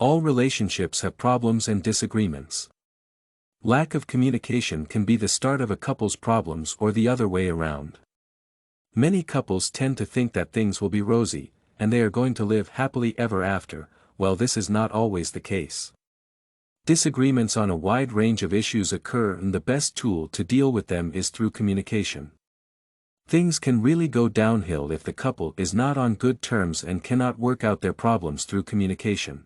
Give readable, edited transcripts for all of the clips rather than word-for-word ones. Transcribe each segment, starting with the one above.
All relationships have problems and disagreements. Lack of communication can be the start of a couple's problems or the other way around. Many couples tend to think that things will be rosy, and they are going to live happily ever after. Well, this is not always the case. Disagreements on a wide range of issues occur, and the best tool to deal with them is through communication. Things can really go downhill if the couple is not on good terms and cannot work out their problems through communication.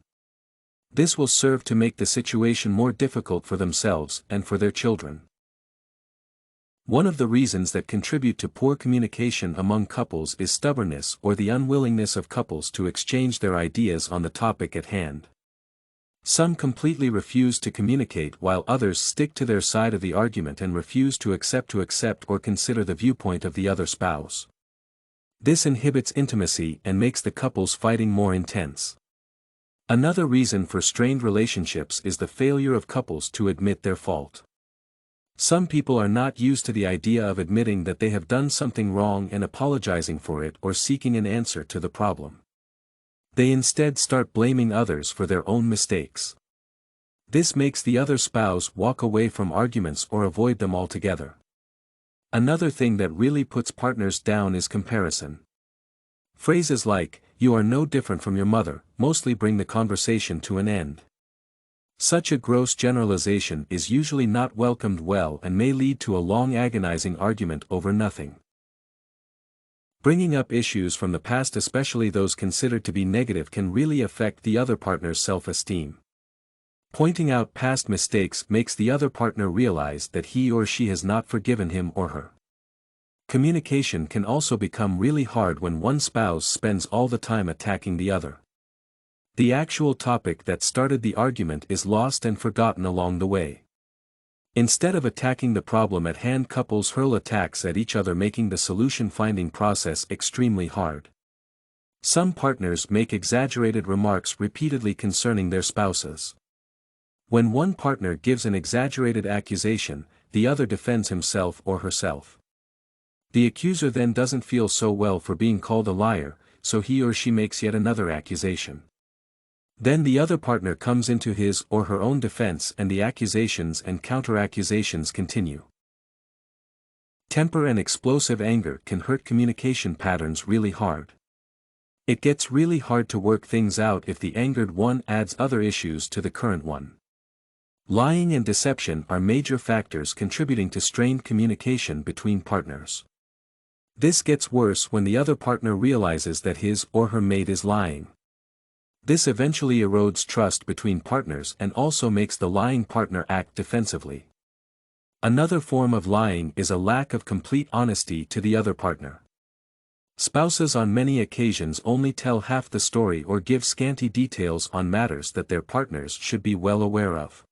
This will serve to make the situation more difficult for themselves and for their children. One of the reasons that contribute to poor communication among couples is stubbornness or the unwillingness of couples to exchange their ideas on the topic at hand. Some completely refuse to communicate while others stick to their side of the argument and refuse to accept or consider the viewpoint of the other spouse. This inhibits intimacy and makes the couple's fighting more intense. Another reason for strained relationships is the failure of couples to admit their fault. Some people are not used to the idea of admitting that they have done something wrong and apologizing for it or seeking an answer to the problem. They instead start blaming others for their own mistakes. This makes the other spouse walk away from arguments or avoid them altogether. Another thing that really puts partners down is comparison. Phrases like, "You are no different from your mother," mostly bring the conversation to an end. Such a gross generalization is usually not welcomed well and may lead to a long agonizing argument over nothing. Bringing up issues from the past, especially those considered to be negative, can really affect the other partner's self-esteem. Pointing out past mistakes makes the other partner realize that he or she has not forgiven him or her. Communication can also become really hard when one spouse spends all the time attacking the other. The actual topic that started the argument is lost and forgotten along the way. Instead of attacking the problem at hand, couples hurl attacks at each other, making the solution-finding process extremely hard. Some partners make exaggerated remarks repeatedly concerning their spouses. When one partner gives an exaggerated accusation, the other defends himself or herself. The accuser then doesn't feel so well for being called a liar, so he or she makes yet another accusation. Then the other partner comes into his or her own defense, and the accusations and counter-accusations continue. Temper and explosive anger can hurt communication patterns really hard. It gets really hard to work things out if the angered one adds other issues to the current one. Lying and deception are major factors contributing to strained communication between partners. This gets worse when the other partner realizes that his or her mate is lying. This eventually erodes trust between partners and also makes the lying partner act defensively. Another form of lying is a lack of complete honesty to the other partner. Spouses on many occasions only tell half the story or give scanty details on matters that their partners should be well aware of.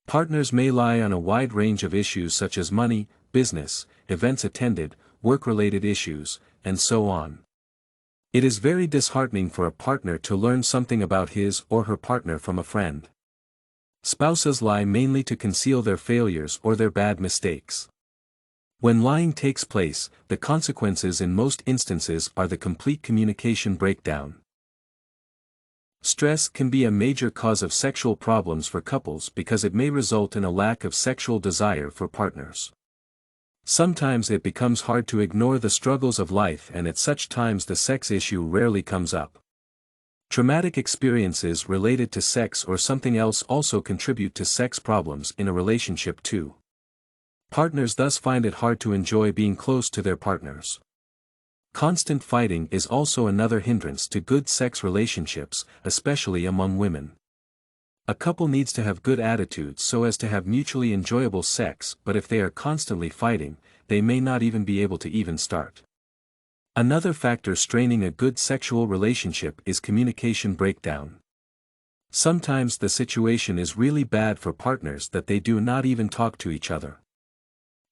Partners may lie on a wide range of issues such as money, business, events attended, work-related issues, and so on. It is very disheartening for a partner to learn something about his or her partner from a friend. Spouses lie mainly to conceal their failures or their bad mistakes. When lying takes place, the consequences in most instances are the complete communication breakdown. Stress can be a major cause of sexual problems for couples because it may result in a lack of sexual desire for partners. Sometimes it becomes hard to ignore the struggles of life, and at such times the sex issue rarely comes up. Traumatic experiences related to sex or something else also contribute to sex problems in a relationship too. Partners thus find it hard to enjoy being close to their partners. Constant fighting is also another hindrance to good sex relationships, especially among women. A couple needs to have good attitudes so as to have mutually enjoyable sex, but if they are constantly fighting, they may not even be able to even start. Another factor straining a good sexual relationship is communication breakdown. Sometimes the situation is really bad for partners that they do not even talk to each other.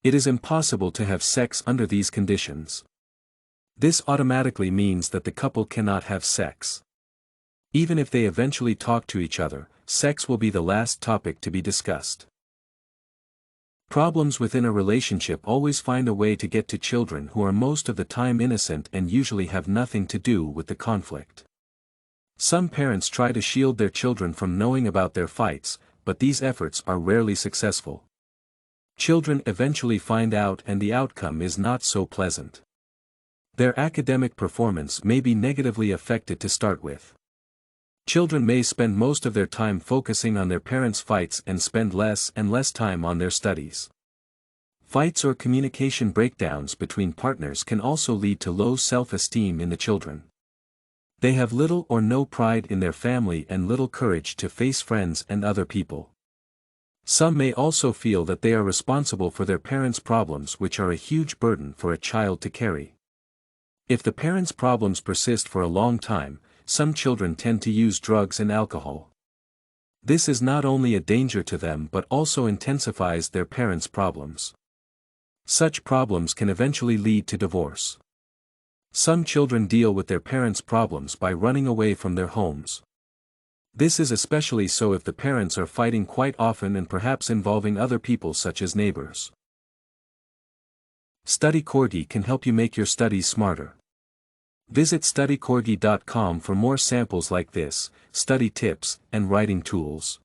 It is impossible to have sex under these conditions. This automatically means that the couple cannot have sex. Even if they eventually talk to each other, sex will be the last topic to be discussed. Problems within a relationship always find a way to get to children, who are most of the time innocent and usually have nothing to do with the conflict. Some parents try to shield their children from knowing about their fights, but these efforts are rarely successful. Children eventually find out and the outcome is not so pleasant. Their academic performance may be negatively affected to start with. Children may spend most of their time focusing on their parents' fights and spend less and less time on their studies. Fights or communication breakdowns between partners can also lead to low self-esteem in the children. They have little or no pride in their family and little courage to face friends and other people. Some may also feel that they are responsible for their parents' problems, which are a huge burden for a child to carry. If the parents' problems persist for a long time, some children tend to use drugs and alcohol. This is not only a danger to them but also intensifies their parents' problems. Such problems can eventually lead to divorce. Some children deal with their parents' problems by running away from their homes. This is especially so if the parents are fighting quite often and perhaps involving other people such as neighbors. StudyCorgi can help you make your studies smarter. Visit studycorgi.com for more samples like this, study tips, and writing tools.